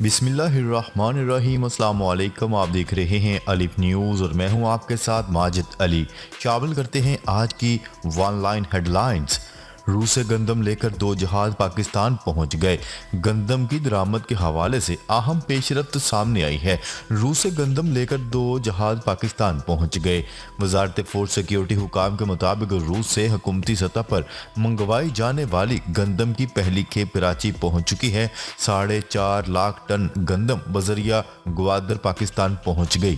بسم اللہ الرحمن الرحیم۔ السلام علیکم، آپ دیکھ رہے ہیں الف نیوز اور میں ہوں آپ کے ساتھ ماجد علی۔ شامل کرتے ہیں آج کی ون لائن ہیڈ لائنز۔ روس سے گندم لے کر 2 جہاز پاکستان پہنچ گئے۔ گندم کی درآمد کے حوالے سے اہم پیش رفت سامنے آئی ہے۔ روس سے گندم لے کر 2 جہاز پاکستان پہنچ گئے۔ وزارت فوڈ سیکیورٹی حکام کے مطابق روس سے حکومتی سطح پر منگوائی جانے والی گندم کی پہلی کھیپ کراچی پہنچ چکی ہے۔ 4.5 لاکھ ٹن گندم بذریعہ گوادر پاکستان پہنچ گئی۔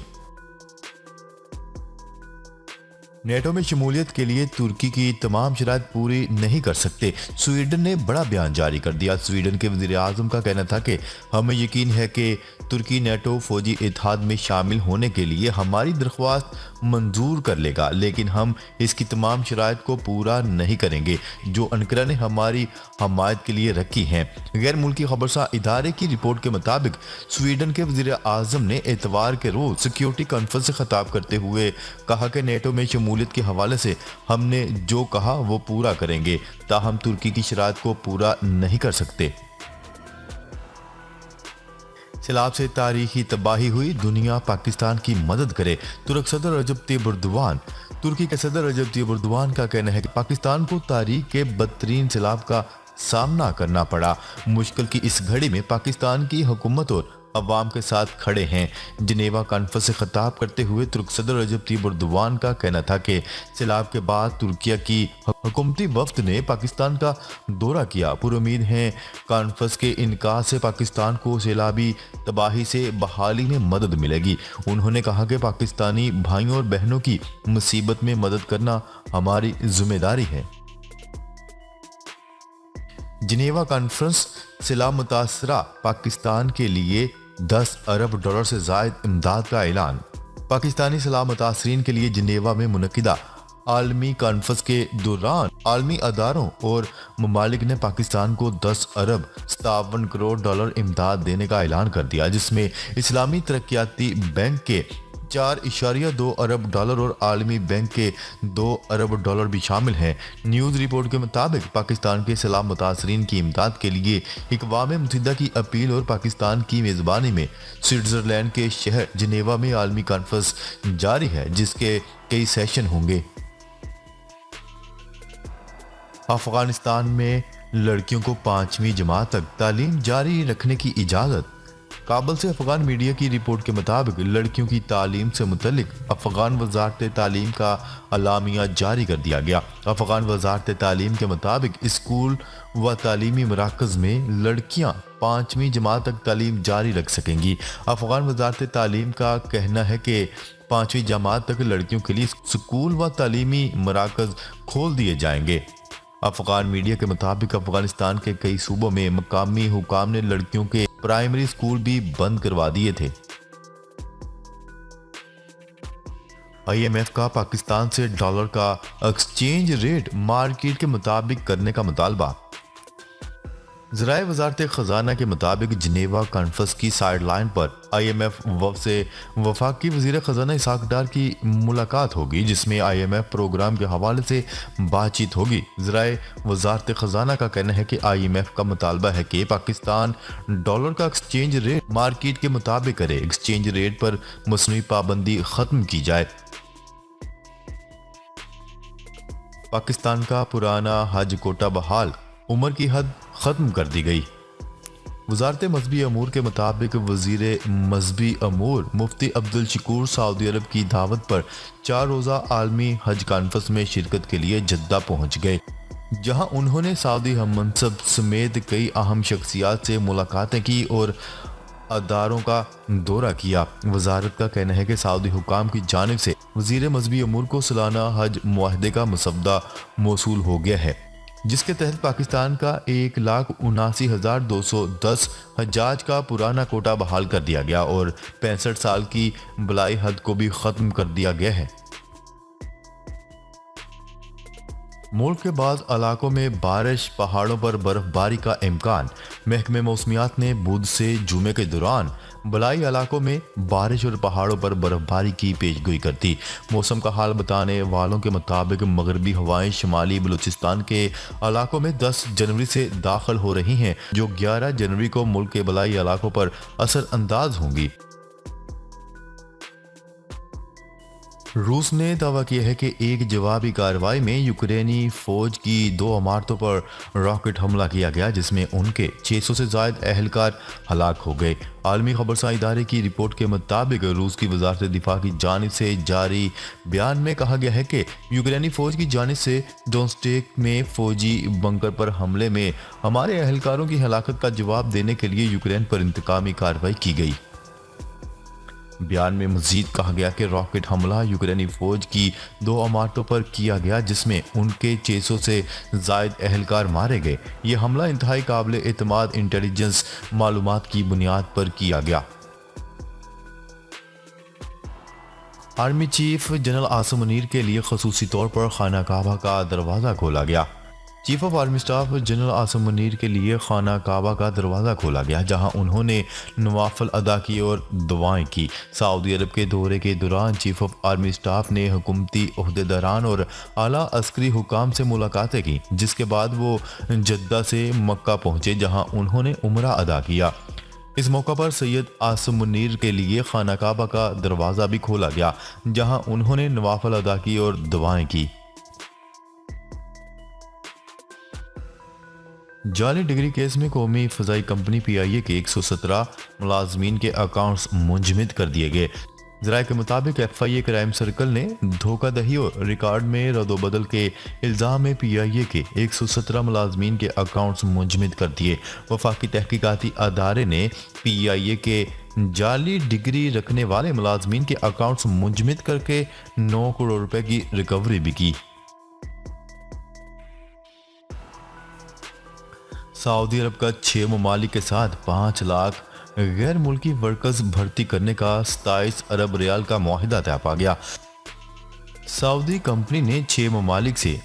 نیٹو میں شمولیت کے لیے ترکی کی تمام شرائط پوری نہیں کر سکتے، سویڈن نے بڑا بیان جاری کر دیا۔ سویڈن کے وزیر اعظم کا کہنا تھا کہ ہمیں یقین ہے کہ ترکی نیٹو فوجی اتحاد میں شامل ہونے کے لیے ہماری درخواست منظور کر لے گا، لیکن ہم اس کی تمام شرائط کو پورا نہیں کریں گے جو انقرہ نے ہماری حمایت کے لیے رکھی ہیں۔ غیر ملکی خبرساں ادارے کی رپورٹ کے مطابق سویڈن کے وزیر اعظم نے اتوار کے روز سیکیورٹی کانفرنس سے خطاب کرتے ہوئے کہا کہ نیٹو میں شمولیت کے حوالے سے ہم نے جو کہا وہ پورا کریں گے، تاہم ترکی کی شرائط کو پورا نہیں کر سکتے۔ سیلاب سے تاریخی تباہی ہوئی، دنیا پاکستان کی مدد کرے، ترک صدر رجب طیب اردوان۔ ترکی کے صدر رجب طیب اردوان کا کہنا ہے کہ پاکستان کو تاریخ کے بدترین سیلاب کا سامنا کرنا پڑا۔ مشکل کی اس گھڑی میں پاکستان کی حکومت اور عوام کے ساتھ کھڑے ہیں۔ جنیوا کانفرنس سے خطاب کرتے ہوئے ترک صدر رجب طیب اردوان کا کہنا تھا کہ سیلاب کے بعد ترکیہ کی حکومتی وفد نے پاکستان کا دورہ کیا۔ پر امید ہیں کانفرنس کے انعقاد سے پاکستان کو سیلابی تباہی سے بحالی میں مدد ملے گی۔ انہوں نے کہا کہ پاکستانی بھائیوں اور بہنوں کی مصیبت میں مدد کرنا ہماری ذمہ داری ہے۔ جنیوا کانفرنس، سیلاب متاثرہ پاکستان کے لیے 10 ارب ڈالر سے زائد امداد کا اعلان۔ پاکستانی سیلاب متاثرین کے لیے جنیوا میں منعقدہ عالمی کانفرنس کے دوران عالمی اداروں اور ممالک نے پاکستان کو 10 ارب 57 کروڑ ڈالر امداد دینے کا اعلان کر دیا، جس میں اسلامی ترقیاتی بینک کے 4.2 ارب ڈالر اور عالمی بینک کے 2 ارب ڈالر بھی شامل ہیں۔ نیوز رپورٹ کے مطابق پاکستان کے سیلاب متاثرین کی امداد کے لیے اقوام متحدہ کی اپیل اور پاکستان کی میزبانی میں سوئٹزرلینڈ کے شہر جنیوا میں عالمی کانفرنس جاری ہے، جس کے کئی سیشن ہوں گے۔ افغانستان میں لڑکیوں کو 5ویں جماعت تک تعلیم جاری رکھنے کی اجازت۔ کابل سے افغان میڈیا کی رپورٹ کے مطابق لڑکیوں کی تعلیم سے متعلق افغان وزارت تعلیم کا اعلامیہ جاری کر دیا گیا۔ افغان وزارت تعلیم کے مطابق اسکول و تعلیمی مراکز میں لڑکیاں 5ویں جماعت تک تعلیم جاری رکھ سکیں گی۔ افغان وزارت تعلیم کا کہنا ہے کہ 5ویں جماعت تک لڑکیوں کے لیے اسکول و تعلیمی مراکز کھول دیے جائیں گے۔ افغان میڈیا کے مطابق افغانستان کے کئی صوبوں میں مقامی حکام نے لڑکیوں کے پرائمری اسکول بھی بند کروا دیے تھے۔ آئی ایم ایف کا پاکستان سے ڈالر کا ایکسچینج ریٹ مارکیٹ کے مطابق کرنے کا مطالبہ۔ ذرائع وزارت خزانہ کے مطابق جنیوا کانفرنس کی سائیڈ لائن پر آئی ایم ایف وفد سے وفاقی وزیر خزانہ اسحاق ڈار کی ملاقات ہوگی، جس میں آئی ایم ایف پروگرام کے حوالے سے بات چیت ہوگی۔ ذرائع وزارت خزانہ کا کہنا ہے کہ آئی ایم ایف کا مطالبہ ہے کہ پاکستان ڈالر کا ایکسچینج ریٹ مارکیٹ کے مطابق کرے، ایکسچینج ریٹ پر مصنوعی پابندی ختم کی جائے۔ پاکستان کا پرانا حج کوٹہ بحال، عمر کی حد ختم کر دی گئی۔ وزارت مذہبی امور کے مطابق وزیر مذہبی امور مفتی عبدالشکور سعودی عرب کی دعوت پر 4 روزہ عالمی حج کانفرنس میں شرکت کے لیے جدہ پہنچ گئے، جہاں انہوں نے سعودی ہم منصب سمیت کئی اہم شخصیات سے ملاقاتیں کی اور اداروں کا دورہ کیا۔ وزارت کا کہنا ہے کہ سعودی حکام کی جانب سے وزیر مذہبی امور کو سالانہ حج معاہدے کا مسودہ موصول ہو گیا ہے، جس کے تحت پاکستان کا 1,79,210 حجاج کا پرانا کوٹہ بحال کر دیا گیا اور 65 سال کی بلائی حد کو بھی ختم کر دیا گیا ہے۔ ملک کے بعض علاقوں میں بارش، پہاڑوں پر برف باری کا امکان۔ محکمہ موسمیات نے بدھ سے جمعے کے دوران بالائی علاقوں میں بارش اور پہاڑوں پر برف باری کی پیشگوئی کر دی۔ موسم کا حال بتانے والوں کے مطابق مغربی ہوائیں شمالی بلوچستان کے علاقوں میں 10 جنوری سے داخل ہو رہی ہیں، جو 11 جنوری کو ملک کے بالائی علاقوں پر اثر انداز ہوں گی۔ روس نے دعویٰ کیا ہے کہ ایک جوابی کارروائی میں یوکرینی فوج کی 2 عمارتوں پر راکٹ حملہ کیا گیا، جس میں ان کے 600 سے زائد اہلکار ہلاک ہو گئے۔ عالمی خبرساں ادارے کی رپورٹ کے مطابق روس کی وزارت دفاع کی جانب سے جاری بیان میں کہا گیا ہے کہ یوکرینی فوج کی جانب سے ڈونسٹیک میں فوجی بنکر پر حملے میں ہمارے اہلکاروں کی ہلاکت کا جواب دینے کے لیے یوکرین پر انتقامی کارروائی کی گئی۔ بیان میں مزید کہا گیا کہ راکٹ حملہ یوکرینی فوج کی 2 عمارتوں پر کیا گیا، جس میں ان کے 600 سے زائد اہلکار مارے گئے۔ یہ حملہ انتہائی قابل اعتماد انٹیلیجنس معلومات کی بنیاد پر کیا گیا۔ Army chief general Asim Munir کے لیے خصوصی طور پر خانہ کعبہ کا دروازہ کھولا گیا۔ Chief of army staff general Asim Munir کے لیے خانہ کعبہ کا دروازہ کھولا گیا، جہاں انہوں نے نوافل ادا کیے اور دعائیں کی۔ سعودی عرب کے دورے کے دوران چیف آف آرمی سٹاف نے حکومتی عہدیداران اور اعلیٰ عسکری حکام سے ملاقاتیں کی، جس کے بعد وہ جدہ سے مکہ پہنچے، جہاں انہوں نے عمرہ ادا کیا۔ اس موقع پر سید عاصم منیر کے لیے خانہ کعبہ کا دروازہ بھی کھولا گیا، جہاں انہوں نے نوافل ادا کیے اور دعائیں کی۔ جعلی ڈگری کیس میں قومی فضائی کمپنی پی آئی اے کے 117 ملازمین کے اکاؤنٹس منجمد کر دیے گئے۔ ذرائع کے مطابق F I A crime circle نے دھوکہ دہی اور ریکارڈ میں رد و بدل کے الزام میں پی آئی اے کے 117 ملازمین کے اکاؤنٹس منجمد کر دیے۔ وفاقی تحقیقاتی ادارے نے پی آئی اے کے جعلی ڈگری رکھنے والے ملازمین کے اکاؤنٹس منجمد کر کے 9 کروڑ روپے کی ریکوری بھی کی۔ سعودی عرب کا 6 ممالک کے ساتھ 5 لاکھ غیر ملکی ورکرز بھرتی کرنے کا 27 ارب ریال کا معاہدہ طے پا گیا۔ سعودی کمپنی نے 6 ممالک سے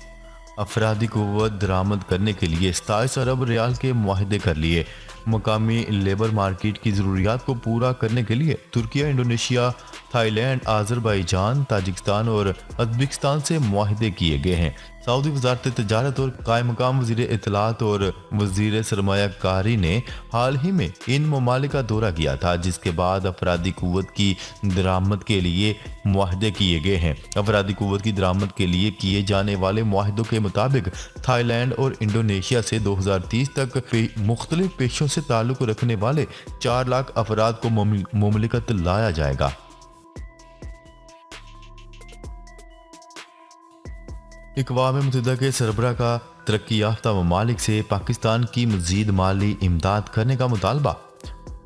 افرادی قوت درآمد کرنے کے لیے 27 ارب ریال کے معاہدے کر لیے۔ مقامی لیبر مارکیٹ کی ضروریات کو پورا کرنے کے لیے Turkiye, Indonesia, Thailand, Azerbaijan, Tajikistan اور ازبکستان سے معاہدے کیے گئے ہیں۔ سعودی وزارت تجارت اور قائم مقام وزیر اطلاعات اور وزیر سرمایہ کاری نے حال ہی میں ان ممالک کا دورہ کیا تھا، جس کے بعد افرادی قوت کی درآمد کے لیے معاہدے کیے گئے ہیں۔ افرادی قوت کی درآمد کے لیے کیے جانے والے معاہدوں کے مطابق تھائی لینڈ اور انڈونیشیا سے 2030 تک مختلف پیشوں سے تعلق رکھنے والے 4 لاکھ افراد کو مملکت لایا جائے گا۔ اقوام متحدہ کے سربراہ کا ترقی یافتہ ممالک سے پاکستان کی مزید مالی امداد کرنے کا مطالبہ۔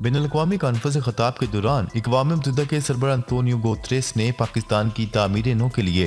بین الاقوامی کانفرنس سے خطاب کے دوران اقوام متحدہ کے سربراہ انطونیو گوتریس نے پاکستان کی تعمیر نو کے لیے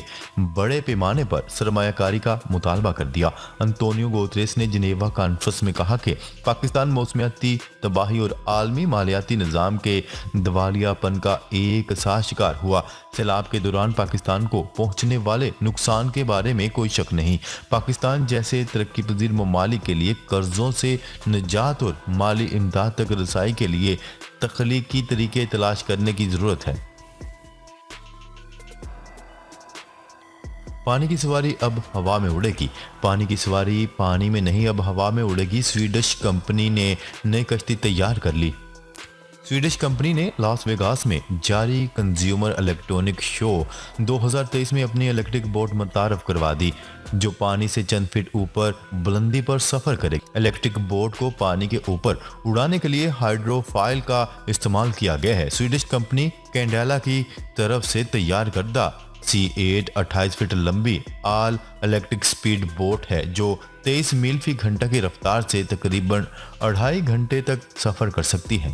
بڑے پیمانے پر سرمایہ کاری کا مطالبہ کر دیا۔ انطونیو گوتریس نے جنیوا کانفرنس میں کہا کہ پاکستان موسمیاتی تباہی اور عالمی مالیاتی نظام کے دیوالیہ پن کا ایک ساتھ شکار ہوا۔ سیلاب کے دوران پاکستان کو پہنچنے والے نقصان کے بارے میں کوئی شک نہیں۔ پاکستان جیسے ترقی پذیر ممالک کے لیے قرضوں سے نجات اور مالی امداد تک رسائی کے لیے تخلیقی طریقے تلاش کرنے کی ضرورت ہے۔ پانی کی سواری اب ہوا میں اڑے گی۔ پانی کی سواری پانی میں نہیں اب ہوا میں اڑے گی۔ سویڈش کمپنی نے نئی کشتی تیار کر لی۔ سویڈش کمپنی نے لاس ویگاس میں جاری کنزیومر الیکٹرونک شو 2023 میں اپنی الیکٹرک بوٹ متعارف کروا دی، جو پانی سے چند فٹ اوپر بلندی پر سفر کرے گی۔ الیکٹرک بوٹ کو پانی کے اوپر اڑانے کے لیے ہائیڈروفائل کا استعمال کیا گیا ہے۔ سویڈش کمپنی کینڈیلا کی طرف سے تیار کردہ C8 28 فٹ لمبی آل الیکٹرک سپیڈ بوٹ ہے، جو 23 میل فی گھنٹہ کی رفتار سے تقریباً 2.5 گھنٹے تک سفر کر سکتی ہے۔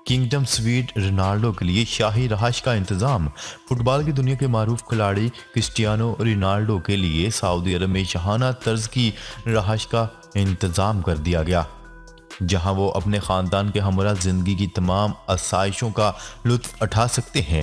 کنگڈم سویٹ رونالڈو کے لیے شاہی رہائش کا انتظام۔ فٹ بال کی دنیا کے معروف کھلاڑی کرسٹیانو رونالڈو کے لیے سعودی عرب میں شاہانہ طرز کی رہائش کا انتظام کر دیا گیا، جہاں وہ اپنے خاندان کے ہمراہ زندگی کی تمام آسائشوں کا لطف اٹھا سکتے ہیں۔